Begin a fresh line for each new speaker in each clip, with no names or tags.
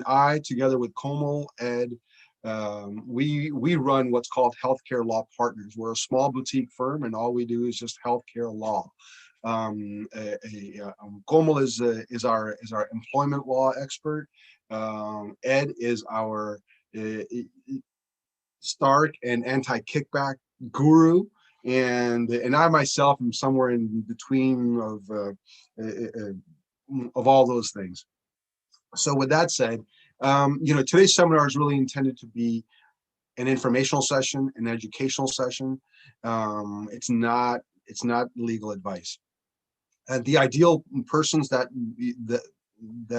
and I, together with Como, Ed, we run what's called Healthcare Law Partners. We're a small boutique firm, and all we do is just healthcare law. Como is our employment law expert. Ed is our Stark and anti-kickback guru, and I myself am somewhere in between of all those things. So with that said, today's seminar is really intended to be an informational session, an educational session. It's not legal advice. And the ideal persons that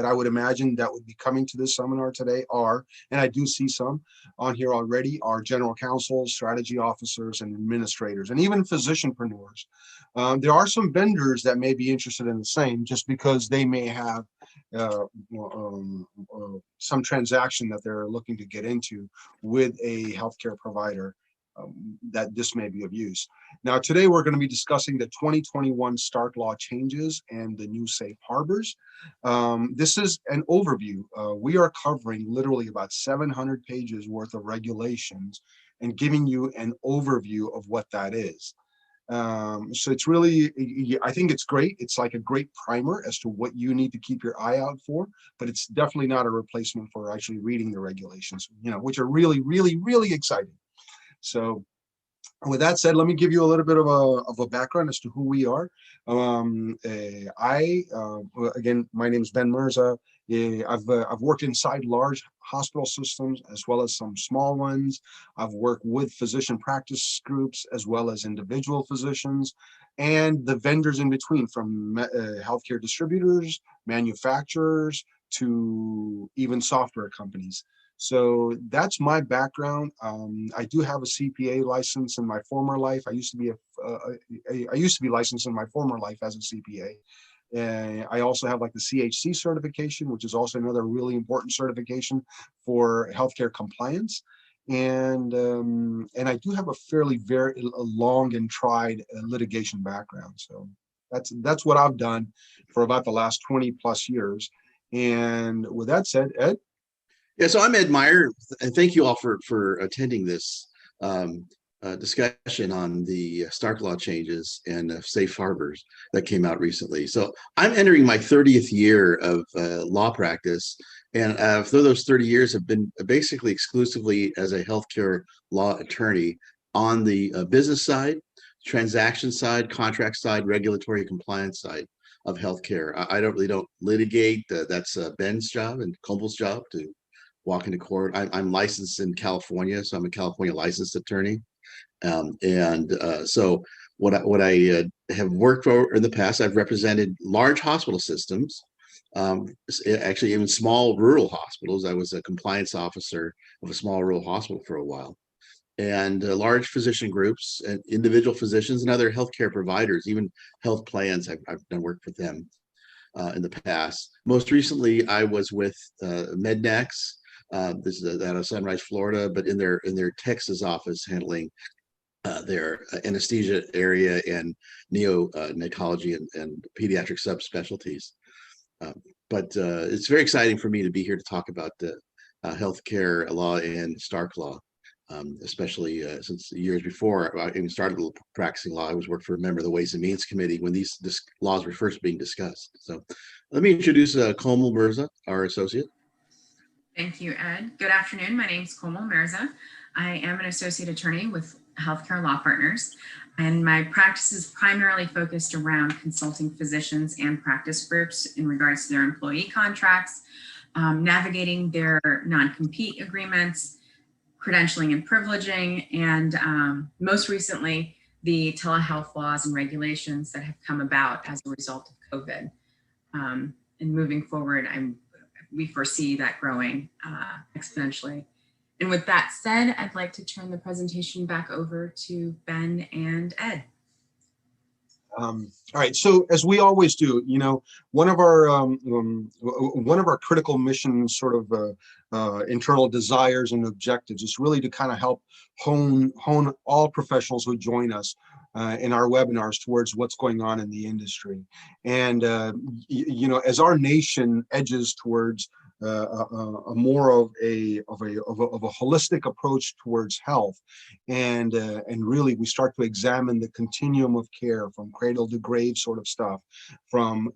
I would imagine that would be coming to this seminar today are, and I do see some on here already, are general counsels, strategy officers, and administrators, and even physicianpreneurs. There are some vendors that may be interested in the same, just because they may have some transaction that they're looking to get into with a healthcare provider, that this may be of use. Now, today we're going to be discussing the 2021 Stark Law changes and the new safe harbors. This is an overview. We are covering literally about 700 pages worth of regulations and giving you an overview of what that is. So it's really, I think it's great. It's like a great primer as to what you need to keep your eye out for, but it's definitely not a replacement for actually reading the regulations, which are really, really, really exciting. So with that said, let me give you a little bit of a background as to who we are. Again, my name is Ben Mirza. I've worked inside large hospital systems as well as some small ones. I've worked with physician practice groups as well as individual physicians and the vendors in between, from healthcare distributors, manufacturers, to even software companies. So that's my background. I do have a CPA license in my former life. I used to be licensed in my former life as a CPA. I also have like the CHC certification, which is also another really important certification for healthcare compliance. And I do have a very long and tried litigation background. So that's what I've done for about the last 20 plus years. And with that said, Ed?
Yeah, so I'm Ed Meyer, and thank you all for attending this discussion on the Stark Law changes and safe harbors that came out recently. So I'm entering my 30th year of law practice, and for those 30 years have been basically exclusively as a healthcare law attorney on the business side, transaction side, contract side, regulatory compliance side of healthcare. I really don't litigate. That's Ben's job and Kumpel's job to walk into court. I'm licensed in California, so I'm a California licensed attorney. So what I have worked for in the past, I've represented large hospital systems, actually even small rural hospitals. I was a compliance officer of a small rural hospital for a while, and large physician groups and individual physicians and other healthcare providers, even health plans. I've done work for them in the past. Most recently, I was with Mednax. This is out of Sunrise, Florida, but in their Texas office, handling their anesthesia area and neonatology and pediatric subspecialties. But it's very exciting for me to be here to talk about the healthcare law and Stark Law, especially since years before I even started practicing law. I was working for a member of the Ways and Means Committee when these laws were first being discussed. So let me introduce Komal Mirza, our associate.
Thank you, Ed. Good afternoon. My name is Komal Mirza. I am an associate attorney with Healthcare Law Partners, and my practice is primarily focused around consulting physicians and practice groups in regards to their employee contracts, navigating their non-compete agreements, credentialing and privileging, and most recently, the telehealth laws and regulations that have come about as a result of COVID. And moving forward, we foresee that growing exponentially. And with that said, I'd like to turn the presentation back over to Ben and Ed.
All right. So as we always do, one of our critical mission sort of internal desires and objectives is really to kind of help hone all professionals who join us in our webinars towards what's going on in the industry. And as our nation edges towards more of a holistic approach towards health, and really we start to examine the continuum of care from cradle to grave sort of stuff, from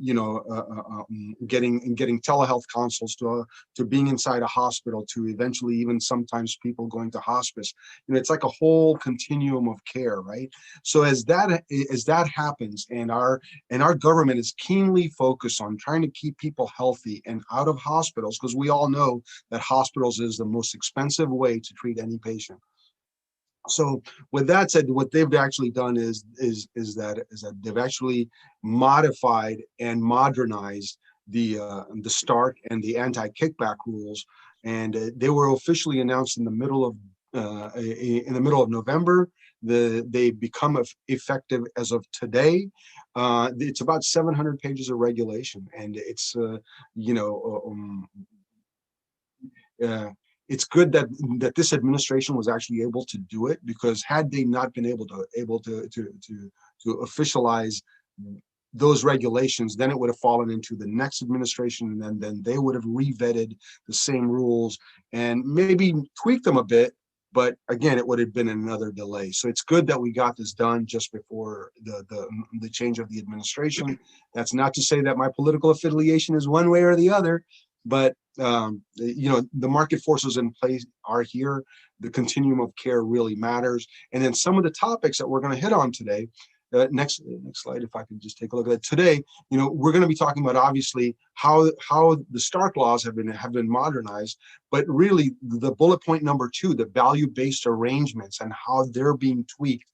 getting telehealth consults to being inside a hospital, to eventually even sometimes people going to hospice. It's like a whole continuum of care, right? So as that happens, and our government is keenly focused on trying to keep people healthy and out of hospitals, because we all know that hospitals is the most expensive way to treat any patient. So with that said, what they've actually done is that they've actually modified and modernized the Stark and the anti-kickback rules, and they were officially announced in the middle of November. They become effective as of today. It's about 700 pages of regulation, and it's it's good that this administration was actually able to do it, because had they not been able to officialize those regulations, then it would have fallen into the next administration, and then they would have revetted the same rules and maybe tweaked them a bit. But again, it would have been another delay. So it's good that we got this done just before the change of the administration. That's not to say that my political affiliation is one way or the other, but the market forces in place are here. The continuum of care really matters. And then some of the topics that we're going to hit on today. Next slide, if I can just take a look at it. Today, we're going to be talking about obviously how the Stark laws have been modernized, but really the bullet point number 2, the value-based arrangements and how they're being tweaked.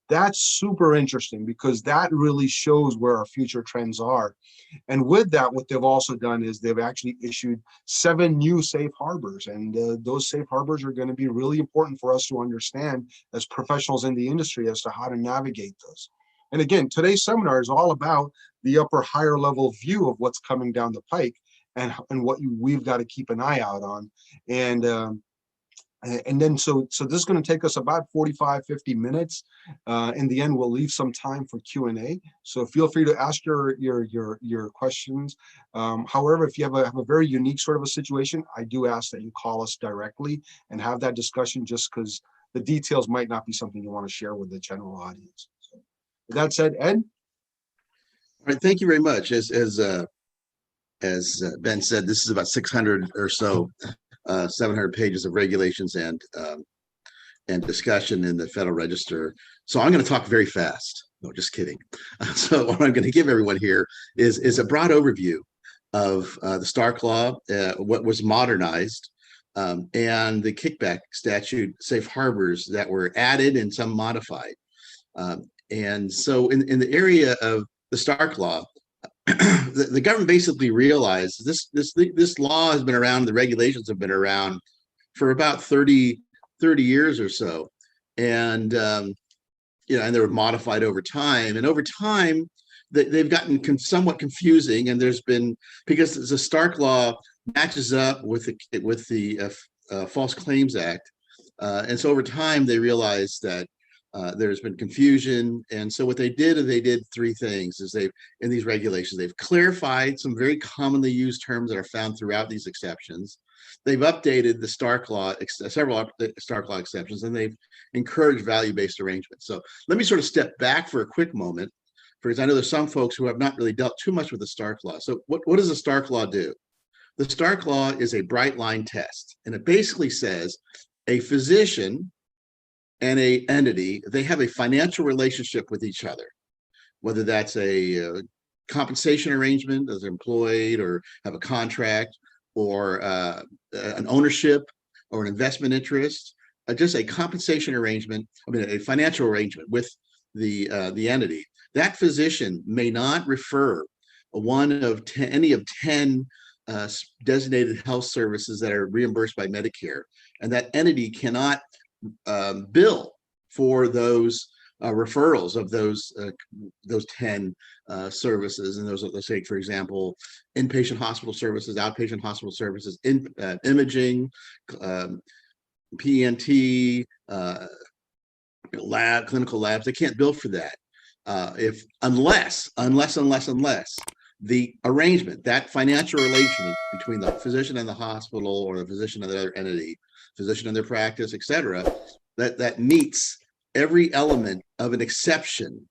That's super interesting, because that really shows where our future trends are. And with that, what they've also done is they've actually issued 7 new safe harbors, and those safe harbors are going to be really important for us to understand as professionals in the industry as to how to navigate those. And again, today's seminar is all about the higher level view of what's coming down the pike, and what we've got to keep an eye out on. And then so this is going to take us about 45-50 minutes. In the end, we'll leave some time for Q&A. So feel free to ask your questions. However, if you have a very unique sort of a situation, I do ask that you call us directly and have that discussion, just because the details might not be something you want to share with the general audience. So, with that said, Ed?
All right, thank you very much. As Ben said, this is about 600 or so, 700 pages of regulations and discussion in the Federal Register. So I'm going to talk very fast. No, just kidding. So what I'm going to give everyone here is a broad overview of the Stark Law, what was modernized, and the kickback statute safe harbors that were added and some modified. And so in the area of the Stark Law, the government basically realized this law has been around, the regulations have been around for about 30 years or so. And, and they were modified over time. And over time, they've gotten somewhat confusing. And there's been, because the Stark Law matches up with the False Claims Act. And so over time, they realized that there's been confusion. And so what they did 3 things. In these regulations, they've clarified some very commonly used terms that are found throughout these exceptions. They've updated the Stark Law, several Stark Law exceptions, and they've encouraged value-based arrangements. So let me sort of step back for a quick moment, because I know there's some folks who have not really dealt too much with the Stark Law. So what does the Stark Law do? The Stark Law is a bright line test, and it basically says a physician and an entity, they have a financial relationship with each other, whether that's a compensation arrangement as employed, or have a contract, or an ownership or an investment interest, just a compensation arrangement, a financial arrangement with the entity. That physician may not refer any of 10 designated health services that are reimbursed by Medicare, and that entity cannot bill for those referrals of those 10 services. And those are, let's say, for example, inpatient hospital services, outpatient hospital services, imaging, PNT, clinical labs. They can't bill for that unless the arrangement, that financial relation between the physician and the hospital, or the physician and the other entity, physician and their practice, etc., that meets every element of an exception.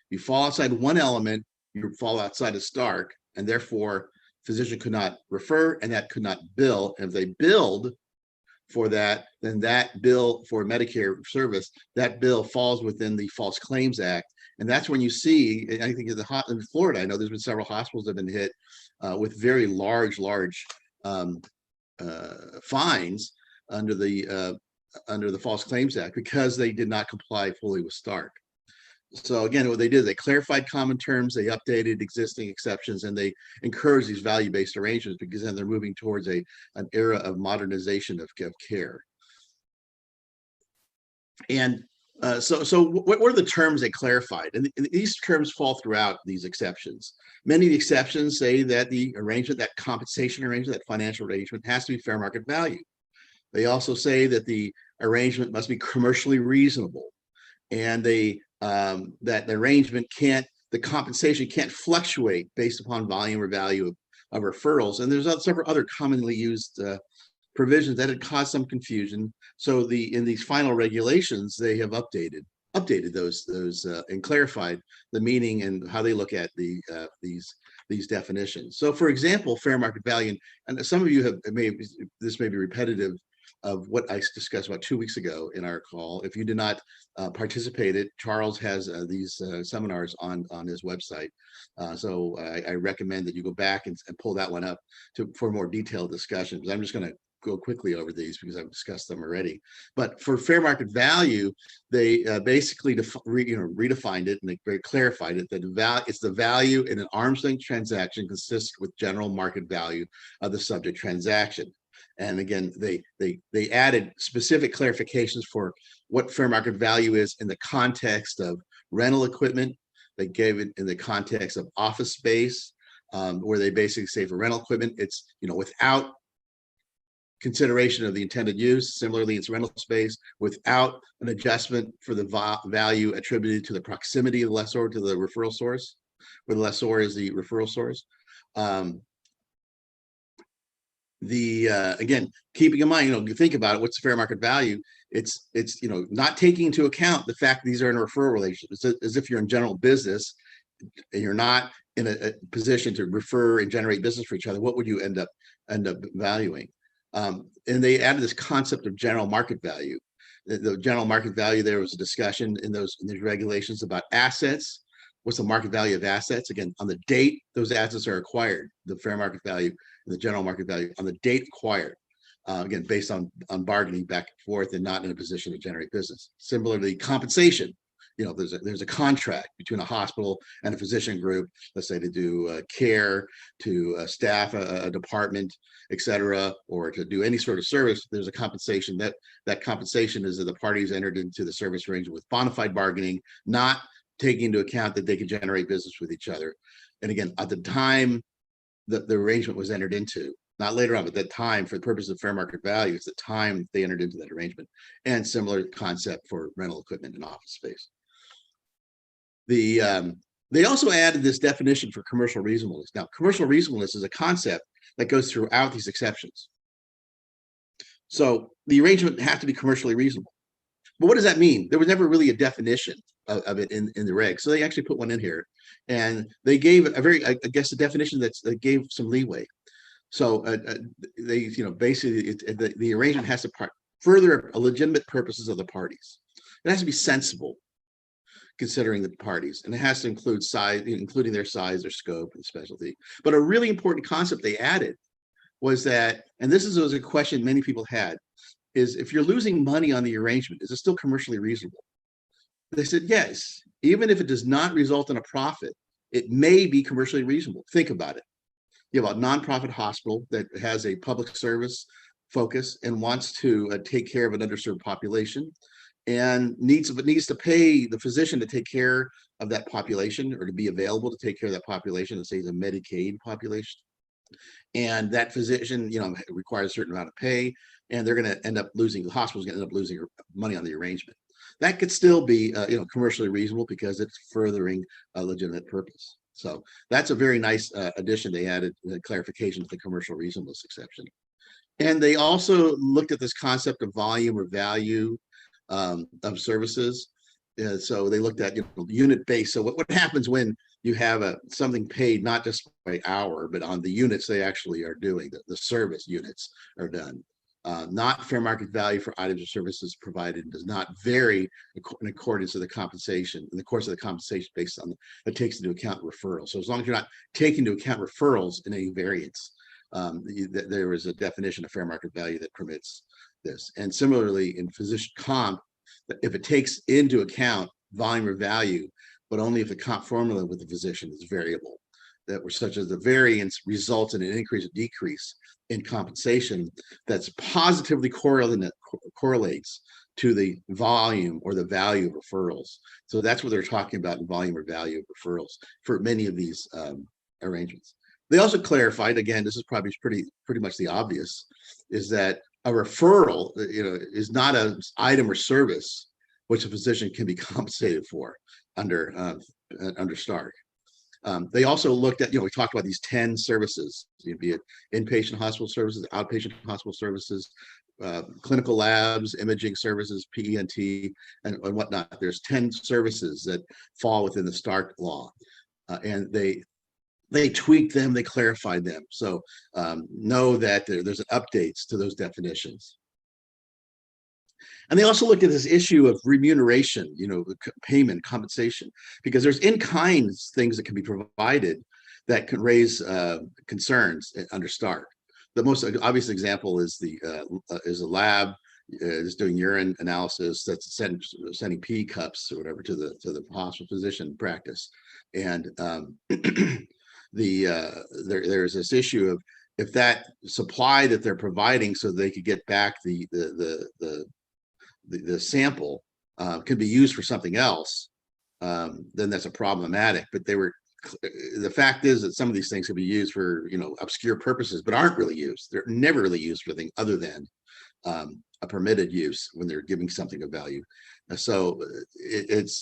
You fall outside one element, you fall outside of Stark, and therefore physician could not refer, and that could not bill. And if they billed for that, then that bill for Medicare service, that bill falls within the False Claims Act. And that's when you see, I think in Florida, I know there's been several hospitals that have been hit with very large fines under the False Claims Act, because they did not comply fully with Stark. So again, what they did, they clarified common terms, they updated existing exceptions, and they encouraged these value-based arrangements, because then they're moving towards an era of modernization of care. And so what were the terms they clarified? And these terms fall throughout these exceptions. Many of the exceptions say that the arrangement, that compensation arrangement, that financial arrangement, has to be fair market value. They also say that the arrangement must be commercially reasonable, and that the arrangement the compensation can't fluctuate based upon volume or value of referrals. And there's several other commonly used provisions that had caused some confusion. So in these final regulations, they have updated those and clarified the meaning and how they look at these definitions. So for example, fair market value, and some of you this may be repetitive of what I discussed about 2 weeks ago in our call. If you did not participate in it, Charles has these seminars on his website. So I recommend that you go back and pull that one up for more detailed discussion, because I'm just going to go quickly over these because I've discussed them already. But for fair market value, they basically redefined it, and they clarified it that it's the value in an arm's length transaction consistent with general market value of the subject transaction. And again, they added specific clarifications for what fair market value is in the context of rental equipment. They gave it in the context of office space, where they basically say for rental equipment, it's without consideration of the intended use. Similarly, it's rental space without an adjustment for the value attributed to the proximity of the lessor to the referral source, where the lessor is the referral source. Again, keeping in mind, you think about it, what's the fair market value? It's not taking into account the fact that these are in a referral relationship. It's as if you're in general business and you're not in a position to refer and generate business for each other. What would you end up valuing? And they added this concept of general market value. The general market value, there was a discussion in these regulations about assets. What's the market value of assets? Again, on the date those assets are acquired, the fair market value and the general market value on the date acquired. Again, based on bargaining back and forth and not in a position to generate business. Similarly, compensation. There's a contract between a hospital and a physician group, let's say to do care, to staff a department, etc., or to do any sort of service. There's a compensation. That compensation is that the parties entered into the service arrangement with bona fide bargaining, not taking into account that they could generate business with each other. And again, at the time that the arrangement was entered into, not later on, but that time, for the purpose of fair market value, it's the time they entered into that arrangement. And similar concept for rental equipment and office space. They also added this definition for commercial reasonableness. Now, commercial reasonableness is a concept that goes throughout these exceptions. So the arrangement has to be commercially reasonable. But what does that mean? There was never really a definition of it in the regs. So they actually put one in here, and they gave a definition that gave some leeway. So they, basically the arrangement has to further legitimate purposes of the parties. It has to be sensible, considering the parties, and it has to include size, including their size, their scope, and specialty. But a really important concept they added was that, and this was a question many people had, is if you're losing money on the arrangement, is it still commercially reasonable? They said yes, even if it does not result in a profit, it may be commercially reasonable. Think about it. You have a nonprofit hospital that has a public service focus and wants to take care of an underserved population, and needs to pay the physician to take care of that population, or to be available to take care of that population. Let's say it's a Medicaid population, and that physician, requires a certain amount of pay, and they're going to end up losing. The hospital's going to end up losing money on the arrangement. That could still be, commercially reasonable because it's furthering a legitimate purpose. So that's a very nice addition. They added clarification to the commercial reasonableness exception. And they also looked at this concept of volume or value of services. So they looked at unit base. So what happens when you have something paid not just by hour, but on the units they actually are doing, the service units are done. Not fair market value for items or services provided, and does not vary in accordance with the compensation, in the course of the compensation based on it takes into account referrals. So as long as you're not taking into account referrals in any variance, there is a definition of fair market value that permits this. And similarly in physician comp, if it takes into account volume or value, but only if the comp formula with the physician is variable, that were such as the variance results in an increase or decrease in compensation that's positively correlates to the volume or the value of referrals. So that's what they're talking about in volume or value of referrals for many of these arrangements. They also clarified, again, this is probably pretty much the obvious, is that a referral, is not an item or service which a physician can be compensated for under Stark. They also looked at, we talked about these 10 services, be it inpatient hospital services, outpatient hospital services, clinical labs, imaging services, PENT, and whatnot. There's 10 services that fall within the Stark law. And they tweaked them, they clarified them. So know that there's updates to those definitions. And they also looked at this issue of remuneration, payment, compensation, because there's in-kind things that can be provided that can raise concerns under Stark. The most obvious example is a lab is doing urine analysis that's sending pee cups or whatever to the hospital physician practice, and there's this issue of if that supply that they're providing so they could get back the sample can be used for something else, then that's a problematic. But the fact is that some of these things can be used for obscure purposes, but aren't really used. They're never really used for anything other than a permitted use when they're giving something of value. So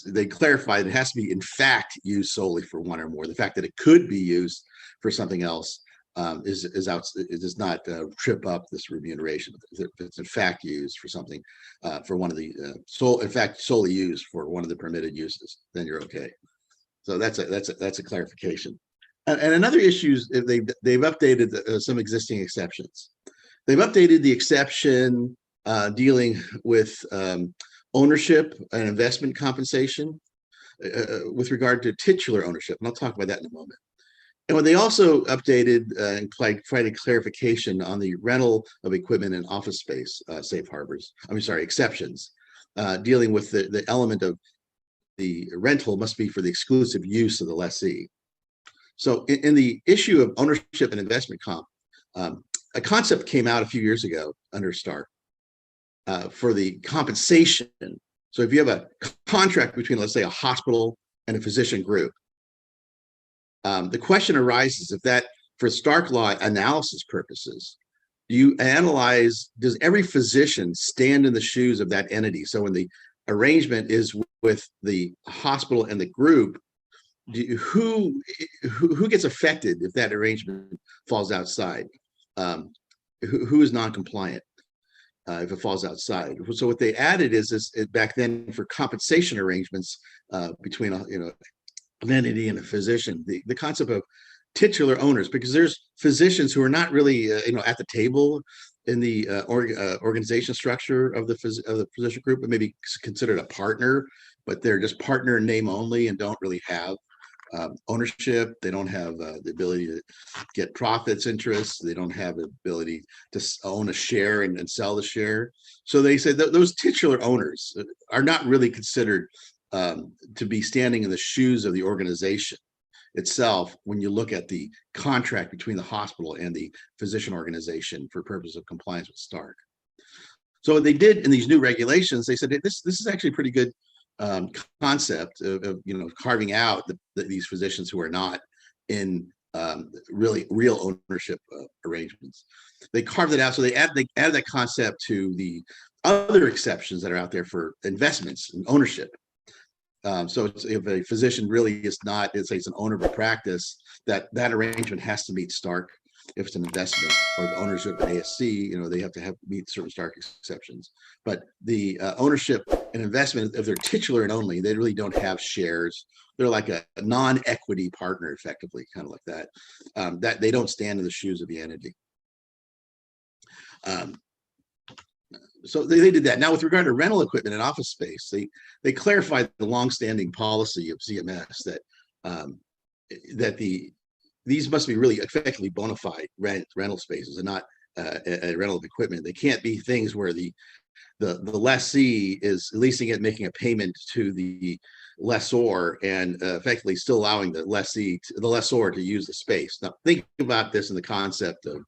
they clarified it has to be in fact used solely for one or more. The fact that it could be used for something else it does not trip up this remuneration. If it's in fact used for something for one of the solely used for one of the permitted uses, then you're okay. So that's a clarification. And another issue is they've updated some existing exceptions. They've updated the exception dealing with ownership and investment compensation with regard to titular ownership, and I'll talk about that in a moment. And when they also updated and provided clarification on the rental of equipment and office space safe harbors, exceptions, dealing with the element of the rental must be for the exclusive use of the lessee. So in the issue of ownership and investment comp, a concept came out a few years ago under Stark for the compensation. So if you have a contract between, let's say, a hospital and a physician group, the question arises if that, for Stark law analysis purposes, does every physician stand in the shoes of that entity? So when the arrangement is with the hospital and the group, who gets affected if that arrangement falls outside? Who is non-compliant if it falls outside? So what they added is back then for compensation arrangements between an entity and a physician, the concept of titular owners, because there's physicians who are not really at the table in the organization structure of the physician group, but maybe considered a partner, but they're just partner in name only and don't really have ownership. They don't have the ability to get profits, interests. They don't have the ability to own a share and sell the share. So they said that those titular owners are not really considered to be standing in the shoes of the organization itself when you look at the contract between the hospital and the physician organization for purpose of compliance with Stark. So what they did in these new regulations, they said this is actually a pretty good concept of carving out these physicians who are not in really real ownership arrangements. They carved it out, so they added that concept to the other exceptions that are out there for investments and ownership. So if a physician really is not, it's an owner of a practice, that arrangement has to meet Stark. If it's an investment or the ownership of an ASC, they have to meet certain Stark exceptions. But the ownership and investment, if they're titular and only, they really don't have shares. They're like a non-equity partner, effectively, kind of like that. That they don't stand in the shoes of the entity. So they did that. Now, with regard to rental equipment and office space, they clarified the longstanding policy of CMS that these must be really effectively bona fide rental spaces and not a rental of equipment. They can't be things where the lessee is leasing it, making a payment to the lessor, and effectively still allowing the lessor to use the space. Now, think about this in the concept of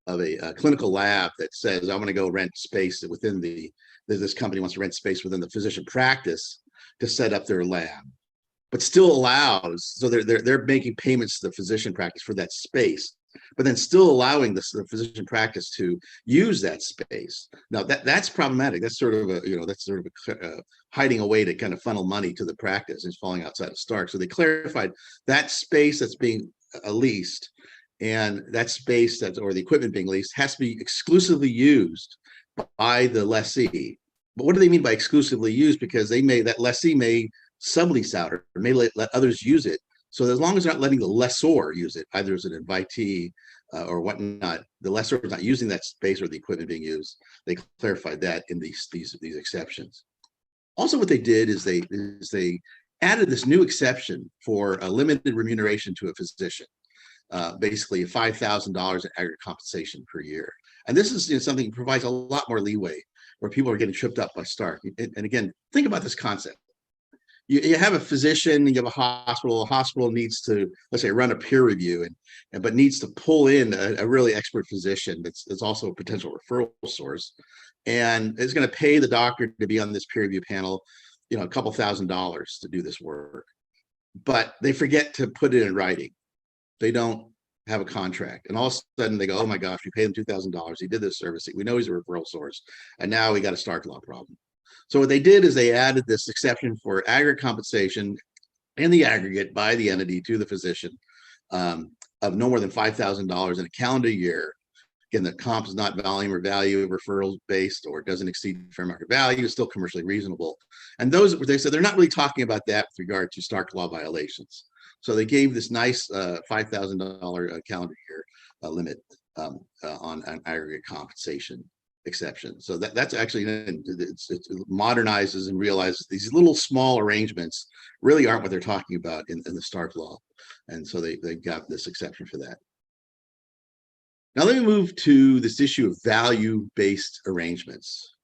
a clinical lab that says, I'm going to go rent space within this company wants to rent space within the physician practice to set up their lab, but still allows, so they're making payments to the physician practice for that space, but then still allowing the physician practice to use that space. Now that's problematic. That's sort of a hiding a way to kind of funnel money to the practice. It's falling outside of Stark. So they clarified that space that's being leased, and that space or the equipment being leased has to be exclusively used by the lessee. But what do they mean by exclusively used? Because that lessee may sublease out or may let others use it. So as long as they're not letting the lessor use it, either as an invitee or whatnot, the lessor is not using that space or the equipment being used. They clarified that in these exceptions. Also, what they did is they added this new exception for a limited remuneration to a physician. Basically $5,000 in aggregate compensation per year. And this is something that provides a lot more leeway where people are getting tripped up by Stark. And again, think about this concept. You have a physician, you have a hospital needs to, let's say, run a peer review, but needs to pull in a really expert physician that's also a potential referral source, and is going to pay the doctor to be on this peer review panel, a couple $1,000s to do this work. But they forget to put it in writing. They don't have a contract, and all of a sudden they go, oh my gosh, we paid him $2,000. He did this service. We know he's a referral source, and now we got a Stark law problem. So what they did is they added this exception for aggregate compensation in the aggregate by the entity to the physician of no more than $5,000 in a calendar year. Again, the comp is not volume or value referrals based, or doesn't exceed fair market value, is still commercially reasonable. And they said they're not really talking about that with regard to Stark law violations. So they gave this nice $5,000 calendar year limit on aggregate compensation exception. So that's actually, it modernizes and realizes these little small arrangements really aren't what they're talking about in the Stark law. And so they got this exception for that. Now let me move to this issue of value-based arrangements.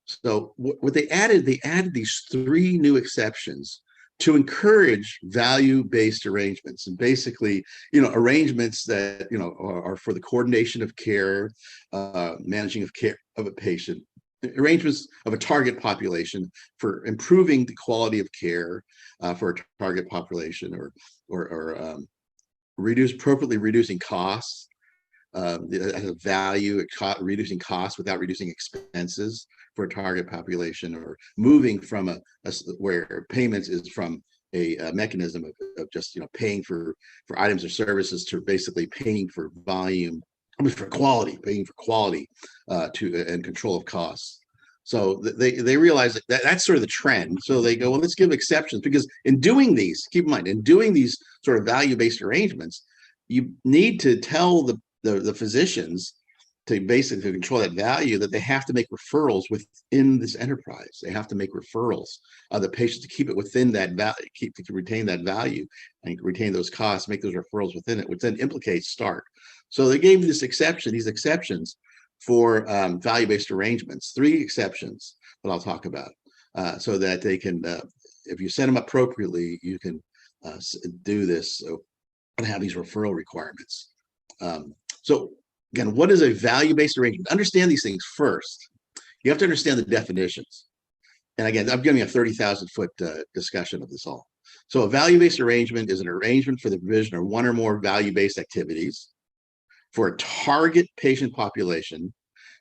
So what they added these 3 new exceptions to encourage value-based arrangements, and basically, arrangements that are for the coordination of care, managing of care of a patient, arrangements of a target population for improving the quality of care for a target population, or appropriately reducing costs, value, reducing costs without reducing expenses for a target population, or moving from where payments is from a mechanism of just paying for items or services to basically paying for volume, for quality, paying for quality and control of costs. So they realize that that's sort of the trend. So they go, well, let's give exceptions, because in doing these, keep in mind, in doing these sort of value-based arrangements, you need to tell the physicians, to basically control that value, that they have to make referrals within this enterprise. They have to make referrals of the patient to keep it within that value, to retain that value and retain those costs, make those referrals within it, which then implicates Stark. So they gave these exceptions for value-based arrangements, 3 exceptions that I'll talk about, so that they can, if you set them appropriately, you can do this and have these referral requirements. So again, what is a value-based arrangement? Understand these things first. You have to understand the definitions. And again, I'm giving a 30,000-foot discussion of this all. So a value-based arrangement is an arrangement for the provision of one or more value-based activities for a target patient population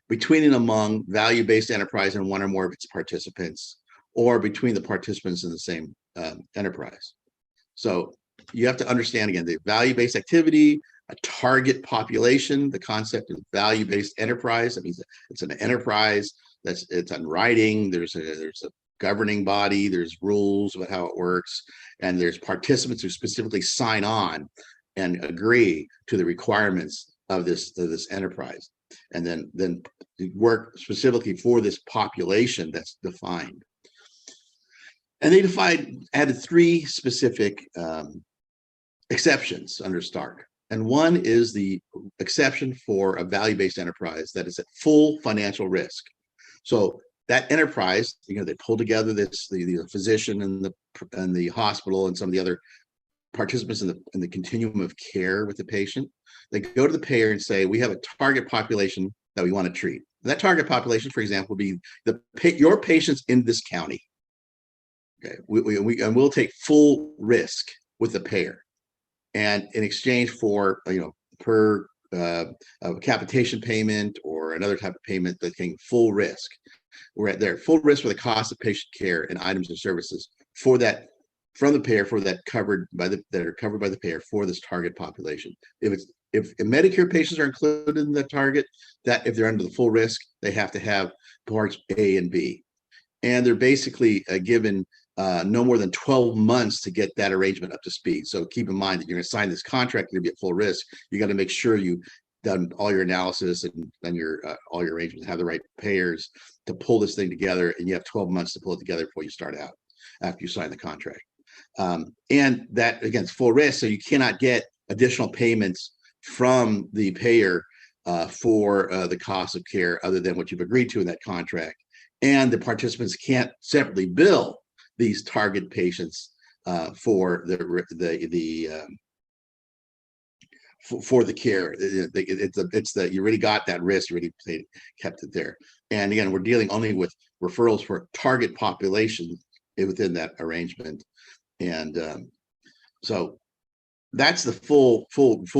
between and among value-based enterprise and one or more of its participants, or between the participants in the same enterprise. So you have to understand, again, the value-based activity, a target population, the concept of value-based enterprise. That means it's an enterprise it's on writing. There's a governing body, there's rules about how it works, and there's participants who specifically sign on and agree to the requirements of this enterprise, and then work specifically for this population that's defined. And they added 3 specific exceptions under Stark. And one is the exception for a value-based enterprise that is at full financial risk. So that enterprise, they pull together the physician and the hospital and some of the other participants in the continuum of care with the patient. They go to the payer and say, we have a target population that we want to treat. That target population, for example, would be your patients in this county. Okay, we'll take full risk with the payer, and in exchange for per a capitation payment or another type of payment that's taking full risk. We're at their full risk for the cost of patient care and items and services for that from the payer that are covered by the payer for this target population. If Medicare patients are included in the target, that if they're under the full risk, they have to have parts A and B, and they're basically given no more than 12 months to get that arrangement up to speed. So keep in mind that you're going to sign this contract, you're going to be at full risk. You got to make sure you've done all your analysis and done all your arrangements, have the right payers to pull this thing together, and you have 12 months to pull it together before you start out, after you sign the contract. And that, again, it's full risk, so you cannot get additional payments from the payer for the cost of care other than what you've agreed to in that contract. And the participants can't separately bill these target patients for the care. It's that you already got that risk, you already kept it there. And again, we're dealing only with referrals for target population within that arrangement. And so that's the full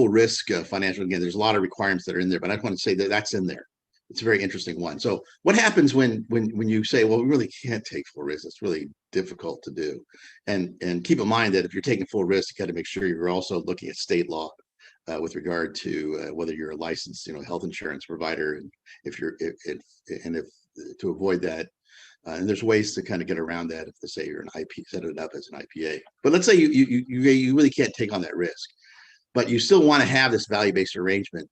risk financial. Again, there's a lot of requirements that are in there, but I want to say that that's in there. It's a very interesting one. So what happens when you say, well, we really can't take full risk? It's really difficult to do. And keep in mind that if you're taking full risk, you got to make sure you're also looking at state law with regard to whether you're a licensed, health insurance provider, and if to avoid that. And there's ways to kind of get around that if they say you're an IP, set it up as an IPA. But let's say you really can't take on that risk, but you still want to have this value-based arrangement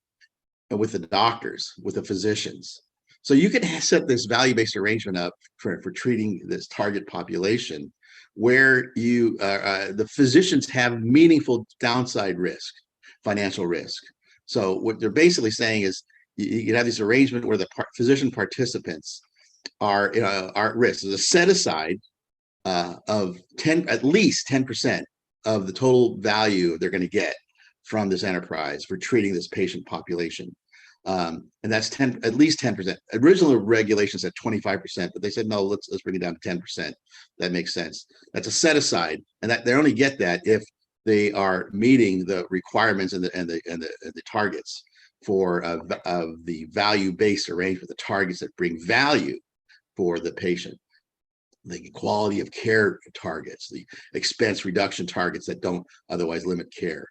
with the doctors, with the physicians. So you can set this value-based arrangement up for treating this target population where the physicians have meaningful downside risk, financial risk. So what they're basically saying is you have this arrangement where the physician participants are at risk. There's a set aside of at least 10% of the total value they're going to get from this enterprise for treating this patient population. And that's at least 10%. Original regulations said 25%, but they said, no, let's bring it down to 10%. That makes sense. That's a set aside, and that they only get that if they are meeting the requirements and the targets for the value-based arrangement, the targets that bring value for the patient, the quality of care targets, the expense reduction targets that don't otherwise limit care.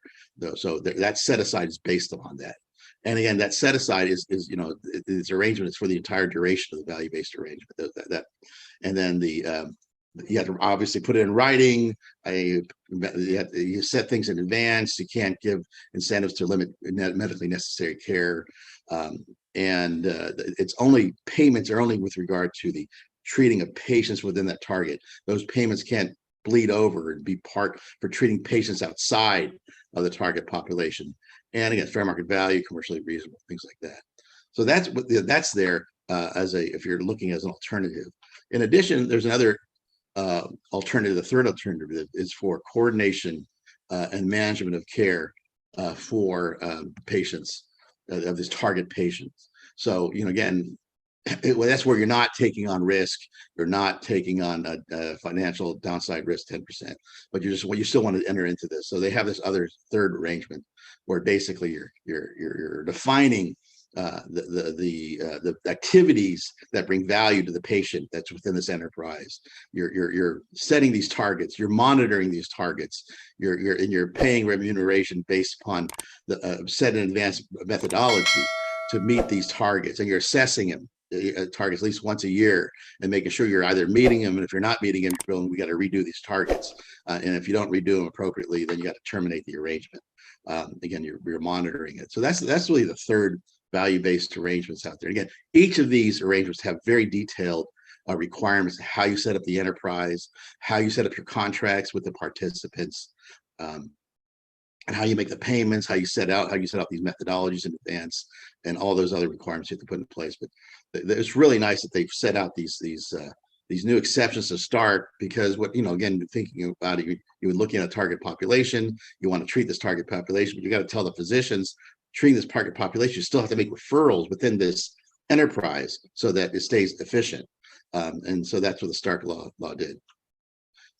So that set aside is based upon that. And again, that set aside is this arrangement is for the entire duration of the value-based arrangement. And then you have to obviously put it in writing. You set things in advance. You can't give incentives to limit medically necessary care. It's only payments are only with regard to the treating of patients within that target. Those payments can't bleed over and be part for treating patients outside of the target population. And again, fair market value, commercially reasonable, things like that. So that's there if you're looking as an alternative. In addition, there's another alternative. The third alternative is for coordination and management of care for patients of this target patients. So again, that's where you're not taking on risk. You're not taking on a financial downside risk 10%, but you still want to enter into this. So they have this other third arrangement where basically you're defining the activities that bring value to the patient that's within this enterprise. You're setting these targets, you're monitoring these targets, you're paying remuneration based upon the set in advance methodology to meet these targets, and you're assessing them targets at least once a year and making sure you're either meeting them, and if you're not meeting them, you're going, we got to redo these targets, and if you don't redo them appropriately, then you got to terminate the arrangement. Again, you're monitoring it. So that's really the third value-based arrangements out there. Again, each of these arrangements have very detailed requirements, how you set up the enterprise, how you set up your contracts with the participants, and how you make the payments, how you set out these methodologies in advance, and all those other requirements you have to put in place. But it's really nice that they've set out these new exceptions to start, because what, again, thinking about it, you would look at a target population, you want to treat this target population, but you got to tell the physicians treating this target population, you still have to make referrals within this enterprise so that it stays efficient. And so that's what the Stark law did.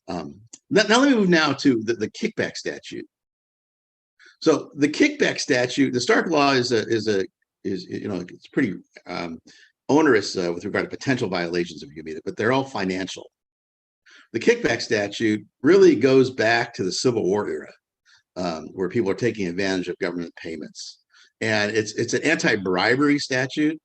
Now let me move now to the kickback statute. So the kickback statute, the Stark law is it's pretty onerous with regard to potential violations if you meet it, but they're all financial. The kickback statute really goes back to the Civil War era, where people are taking advantage of government payments, and it's an anti-bribery statute.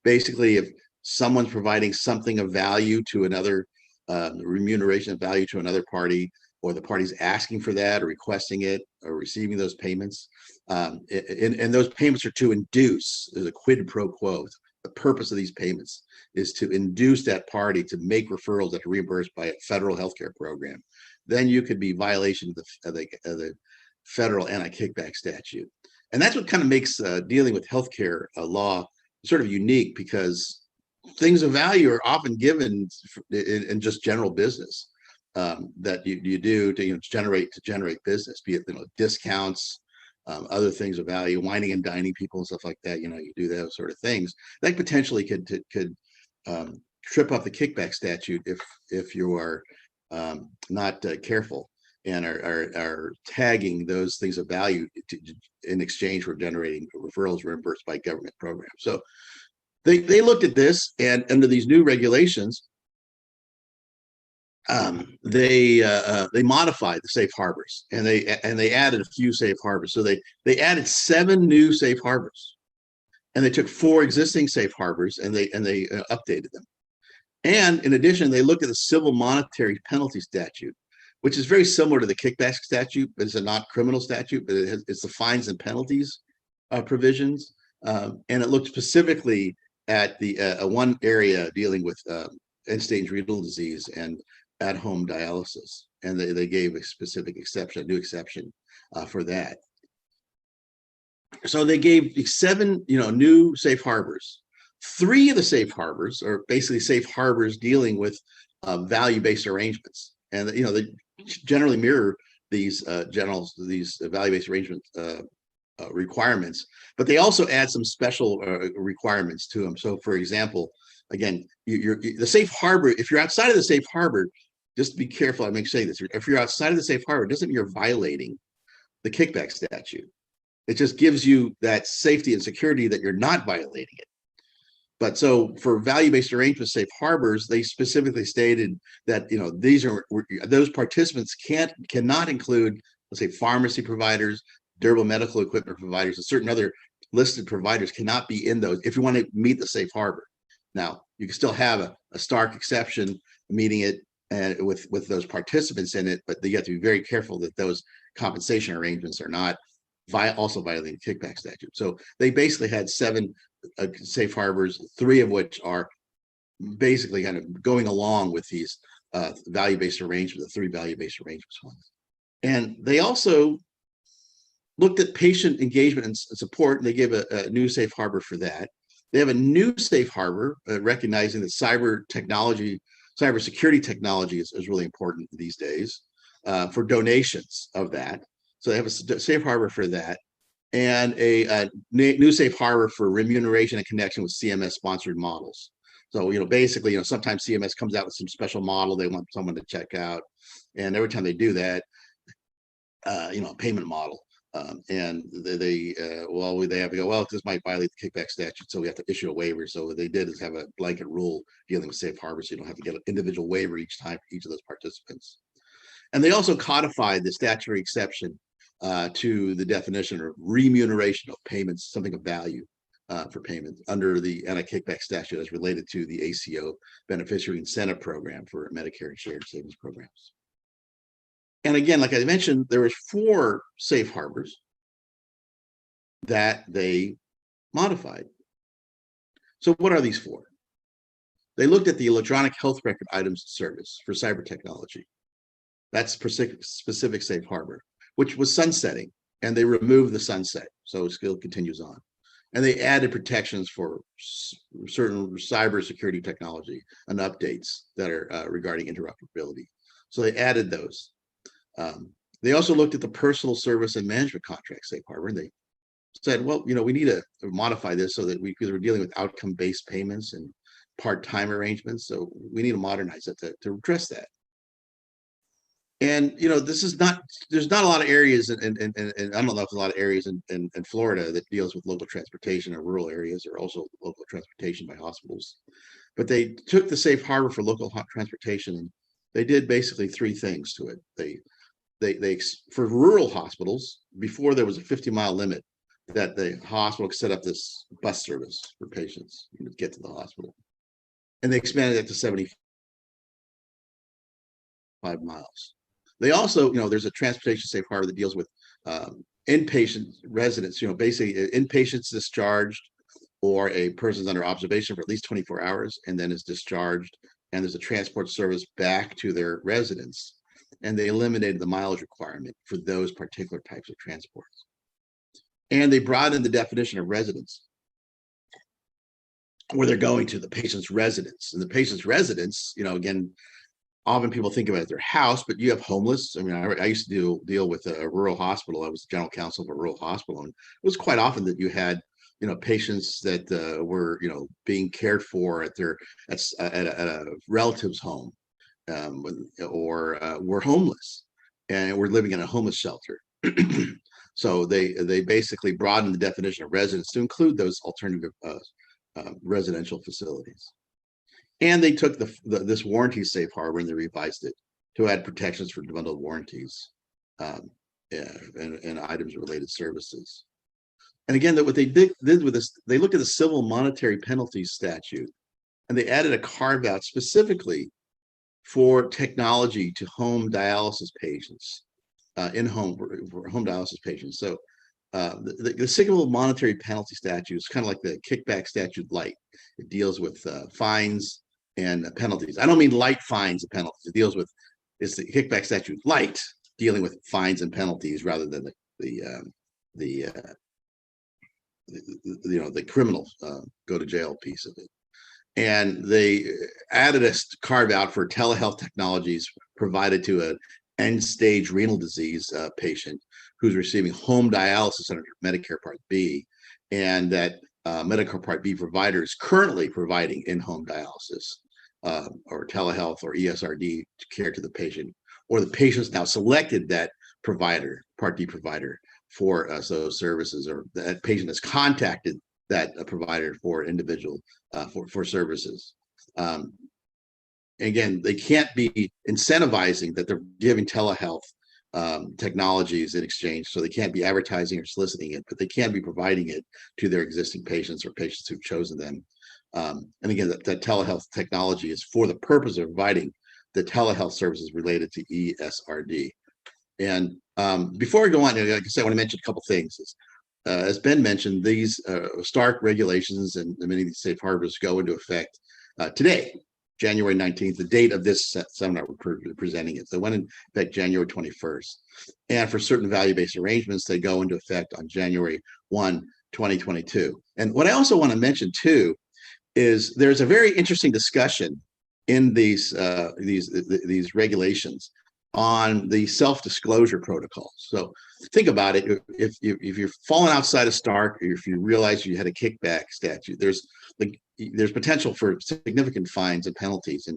Basically, if someone's providing something of value to another, remuneration of value to another party, or the party's asking for that or requesting it or receiving those payments, and those payments are to induce, there's a quid pro quo. The purpose of these payments is to induce that party to make referrals that are reimbursed by a federal healthcare program. Then you could be violation of the federal anti-kickback statute. And that's what kind of makes dealing with healthcare law sort of unique, because things of value are often given in just general business. That you do to generate business, be it discounts, other things of value, wining and dining people and stuff like that. You do those sort of things that potentially could trip up the kickback statute if you are not careful and are tagging those things of value in exchange for generating referrals reimbursed by government programs. So they looked at this, and under these new regulations, they modified the safe harbors, and they added a few safe harbors. So they added 7 new safe harbors, and they took 4 existing safe harbors and they updated them. And in addition, they looked at the civil monetary penalty statute, which is very similar to the kickback statute, but it's a not criminal statute, but it's the fines and penalties provisions, and it looked specifically at the one area dealing with end-stage renal disease and at-home dialysis, and they gave a specific exception, a new exception for that. So they gave 7, new safe harbors. 3 of the safe harbors are basically safe harbors dealing with value-based arrangements, and they generally mirror these value-based arrangement requirements, but they also add some special requirements to them. So, for example, again, the safe harbor, if you're outside of the safe harbor, just be careful. I make say this: if you're outside of the safe harbor, it doesn't mean you're violating the kickback statute. It just gives you that safety and security that you're not violating it. But so for value-based arrangement safe harbors, they specifically stated that those participants cannot include, let's say, pharmacy providers, durable medical equipment providers, and certain other listed providers cannot be in those if you want to meet the safe harbor. Now, you can still have a Stark exception meeting it with those participants in it, but you have to be very careful that those compensation arrangements are not also violating the kickback statute. So they basically had 7 safe harbors, 3 of which are basically kind of going along with these value-based arrangements, the 3 value-based arrangements ones. And they also looked at patient engagement and support, and they gave a new safe harbor for that. They have a new safe harbor recognizing that cybersecurity technology is really important these days for donations of that. So they have a safe harbor for that, and a new safe harbor for remuneration in connection with CMS sponsored models. So, basically, sometimes CMS comes out with some special model they want someone to check out, and every time they do that, a payment model, And they have to go, well, this might violate the kickback statute, so we have to issue a waiver. So what they did is have a blanket rule dealing with safe harbor, so you don't have to get an individual waiver each time for each of those participants. And they also codified the statutory exception to the definition of remuneration of payments, something of value for payments under the anti-kickback statute as related to the ACO beneficiary incentive program for Medicare and shared savings programs. And again, like I mentioned, there was 4 safe harbors that they modified. So what are these 4? They looked at the electronic health record items service for cyber technology. That's specific safe harbor, which was sunsetting, and they removed the sunset, so it still continues on. And they added protections for certain cybersecurity technology and updates that are regarding interoperability. So they added those. They also looked at the personal service and management contract safe harbor, and they said, well, we need to modify this so that because we're dealing with outcome-based payments and part-time arrangements, so we need to modernize it to address that. And there's not a lot of areas, and I don't know if there's a lot of areas in Florida that deals with local transportation, or rural areas, or also local transportation by hospitals. But they took the safe harbor for local transportation, and they did basically 3 things to it. They for rural hospitals, before there was a 50-mile limit, that the hospital could set up this bus service for patients to get to the hospital, and they expanded that to 75 miles. They also, there's a transportation safe harbor that deals with inpatient residents, basically inpatients discharged, or a person's under observation for at least 24 hours and then is discharged, and there's a transport service back to their residence. And they eliminated the mileage requirement for those particular types of transports. And they broadened the definition of residence, where they're going to the patient's residence. And the patient's residence, again, often people think about their house, but you have homeless. I mean, I used to deal with a rural hospital. I was general counsel of a rural hospital, and it was quite often that you had, patients that were, being cared for at a relative's home, or were homeless and were living in a homeless shelter. So they basically broadened the definition of residence to include those alternative residential facilities. And they took this warranty safe harbor and they revised it to add protections for bundled warranties and items related services. And again, what they did with this, they looked at the civil monetary penalties statute, and they added a carve out specifically for technology to home dialysis patients, for home dialysis patients. So the civil monetary penalty statute is kind of like the kickback statute light. It deals with fines and penalties. I don't mean light fines and penalties. It deals with, it's the kickback statute light, dealing with fines and penalties rather than the criminal go to jail piece of it. And they added a carve out for telehealth technologies provided to an end stage renal disease patient who's receiving home dialysis under Medicare Part B, and that Medicare Part B provider is currently providing in-home dialysis or telehealth or ESRD care to the patient, or the patient's now selected that provider, Part D provider, for those services, or that patient has contacted that provider for individual for services. Again, they can't be incentivizing that they're giving telehealth technologies in exchange, so they can't be advertising or soliciting it, but they can be providing it to their existing patients or patients who've chosen them. And again, that telehealth technology is for the purpose of providing the telehealth services related to ESRD. And before we go on, like I said, I want to mention a couple things. As Ben mentioned, these stark regulations and many of these safe harbors go into effect today, January 19th, the date of this seminar we're presenting it. So it went into effect January 21st. And for certain value-based arrangements, they go into effect on January 1, 2022. And what I also want to mention too is there's a very interesting discussion in these regulations on the self-disclosure protocols. So think about it. If you're falling outside of Stark, or if you realize you had a kickback statute, there's potential for significant fines and penalties.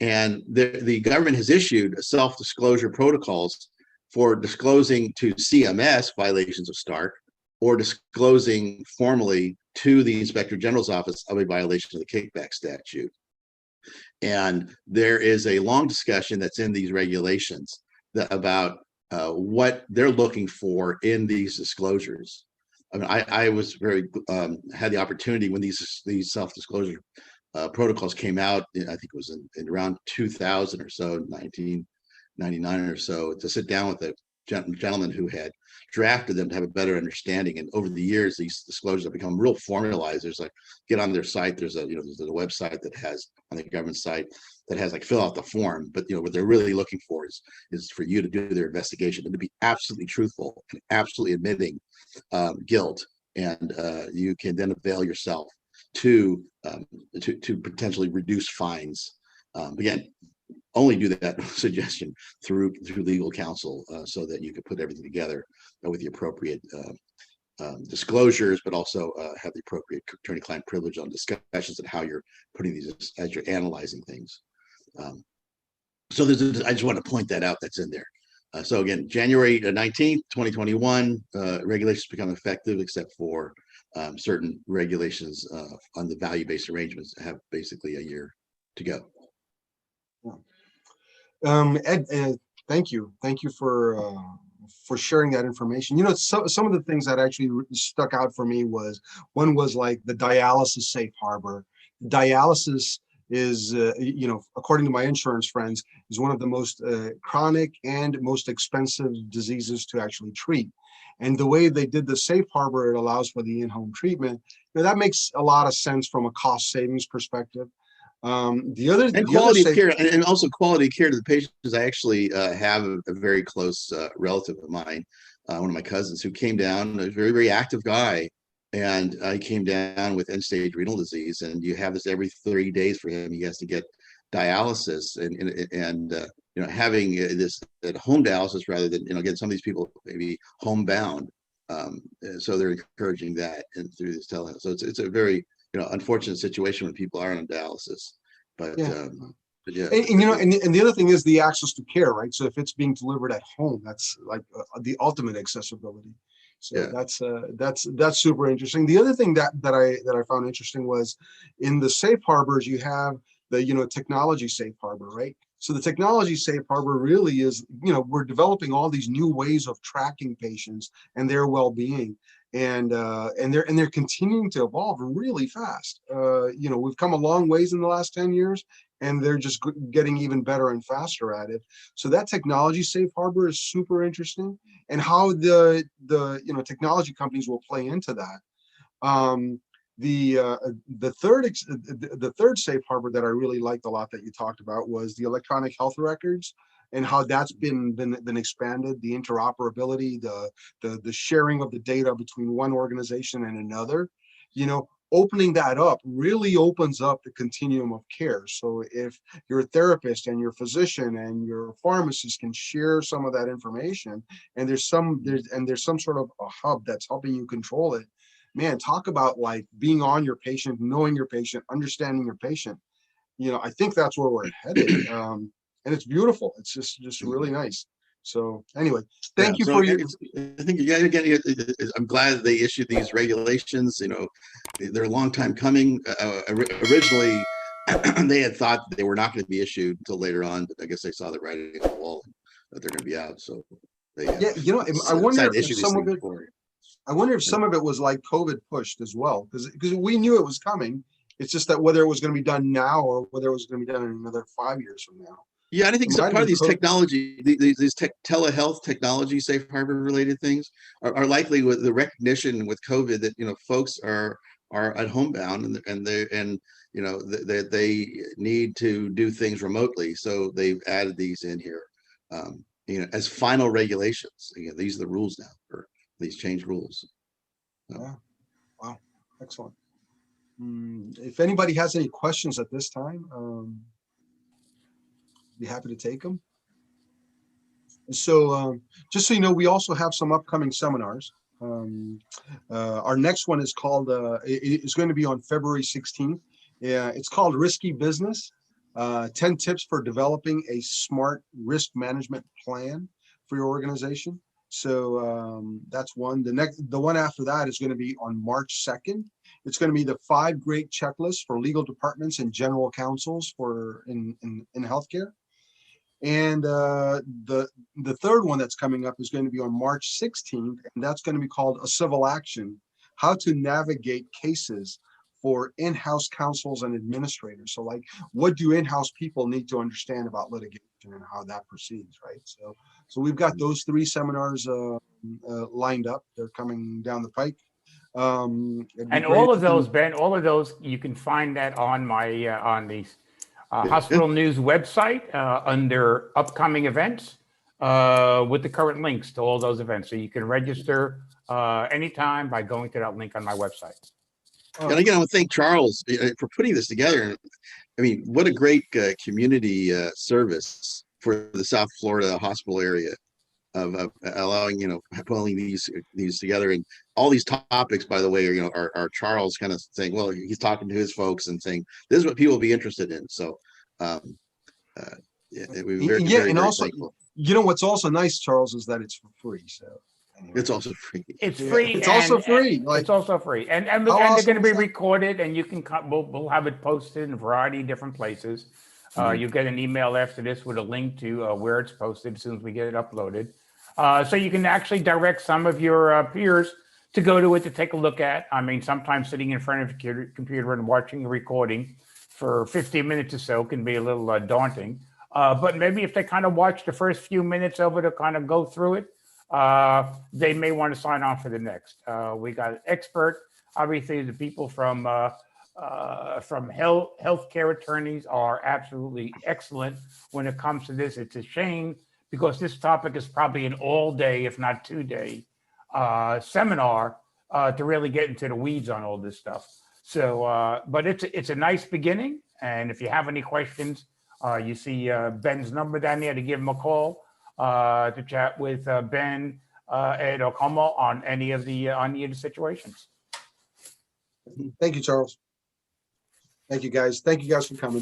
And the government has issued self-disclosure protocols for disclosing to CMS violations of Stark or disclosing formally to the Inspector General's office of a violation of the kickback statute. And there is a long discussion that's in these regulations about what they're looking for in these disclosures. I mean, I was very had the opportunity when these self-disclosure protocols came out. I think it was in around 2000 or so, 1999 or so, to sit down with a gentleman who had drafted them to have a better understanding. And over the years, these disclosures have become real formalized. There's like, get on their site. There's a website that has, on the government site, that has like fill out the form. But what they're really looking for is for you to do their investigation and to be absolutely truthful and absolutely admitting guilt. And you can then avail yourself to potentially reduce fines. Again, only do that suggestion through legal counsel, so that you can put everything together with the appropriate disclosures, but also have the appropriate attorney-client privilege on discussions and how you're putting these as you're analyzing things. So I just want to point that out. That's in there. So again, January 19th, 2021, regulations become effective, except for certain regulations on the value-based arrangements have basically a year to go.
Ed, thank you for sharing that information. Some of the things that actually stuck out for me was, one was like the dialysis safe harbor. Dialysis is, according to my insurance friends, is one of the most chronic and most expensive diseases to actually treat. And the way they did the safe harbor, it allows for the in-home treatment. That makes a lot of sense from a cost savings perspective.
Quality of care, and also quality of care to the patients. I actually have a very close relative of mine, one of my cousins, who came down, a very, very active guy, and he came down with end-stage renal disease, and you have this every 30 days for him. He has to get dialysis, and having this at home dialysis rather than, again, some of these people maybe homebound, so they're encouraging that and through this telehealth. So it's a very unfortunate situation when people are on dialysis, but yeah.
And the other thing is the access to care, right? So if it's being delivered at home, that's like the ultimate accessibility. So yeah. That's super interesting. The other thing that I found interesting was in the safe harbors, you have the technology safe harbor, right? So the technology safe harbor really is, we're developing all these new ways of tracking patients and their well-being. And they're continuing to evolve really fast. We've come a long ways in the last 10 years, and they're just getting even better and faster at it. So that technology safe harbor is super interesting, and how the technology companies will play into that. The third safe harbor that I really liked a lot that you talked about was the electronic health records, and how that's been expanded, the interoperability, the sharing of the data between one organization and another. Opening that up really opens up the continuum of care. So if your therapist and your physician and your pharmacist can share some of that information, and there's some sort of a hub that's helping you control it, man, talk about like being on your patient, knowing your patient, understanding your patient. I think that's where we're headed. And it's beautiful. It's just really nice. So anyway, thank you for your.
I think again, I'm glad they issued these regulations. They're a long time coming. Originally, they had thought they were not going to be issued until later on, but I guess they saw the writing on the wall that they're going to be out. So they
I wonder if some of it was like COVID pushed as well, because we knew it was coming. It's just that whether it was going to be done now or whether it was going to be done in another 5 years from now.
Yeah, and I think part of these technology, these telehealth technology safe harbor related things are likely with the recognition with COVID that folks are at homebound and they need to do things remotely, so they've added these in here, as final regulations. These are the rules now, or these changed rules.
Yeah. Wow, excellent. If anybody has any questions at this time, be happy to take them. So just so you know, we also have some upcoming seminars. Our next one is called, it's going to be on February 16th. It's called Risky Business, 10 Tips for Developing a Smart Risk Management Plan for your organization. So that's one. The one after that is going to be on March 2nd. It's going to be the 5 great checklists for legal departments and general counsels for in healthcare. And the third one that's coming up is going to be on March 16th, and that's going to be called a civil action, how to navigate cases for in-house counsels and administrators. So like, what do in-house people need to understand about litigation and how that proceeds, right? So we've got those 3 seminars lined up. They're coming down the pike.
And all of those, Ben, all of those, you can find that on my on the Hospital News website under upcoming events with the current links to all those events. So you can register anytime by going to that link on my website.
And again, I want to thank Charles for putting this together. I mean, what a great community service for the South Florida hospital area of allowing, pulling these together. And all these topics, by the way, are Charles kind of saying, well, he's talking to his folks and saying, this is what people will be interested in. So,
and also, thankful. What's also nice, Charles, is that it's for free. So. Anyway.
It's also free.
It's free.
It's also free.
It's also free. And they're going to be recorded, and you can we'll have it posted in a variety of different places. You'll get an email after this with a link to where it's posted as soon as we get it uploaded. So you can actually direct some of your peers to go to it to take a look at. I mean, sometimes sitting in front of a computer and watching a recording for 15 minutes or so can be a little daunting. But maybe if they kind of watch the first few minutes of it to kind of go through it, they may want to sign on for the next. We got an expert. Obviously, the people from healthcare attorneys are absolutely excellent when it comes to this. It's a shame because this topic is probably an all-day, if not 2-day, seminar to really get into the weeds on all this stuff. So, but it's a nice beginning. And if you have any questions, you see Ben's number down there to give him a call. To chat with Ben, Ed, or Como on any of the situations.
Thank you, Charles. Thank you, guys. Thank you guys for coming.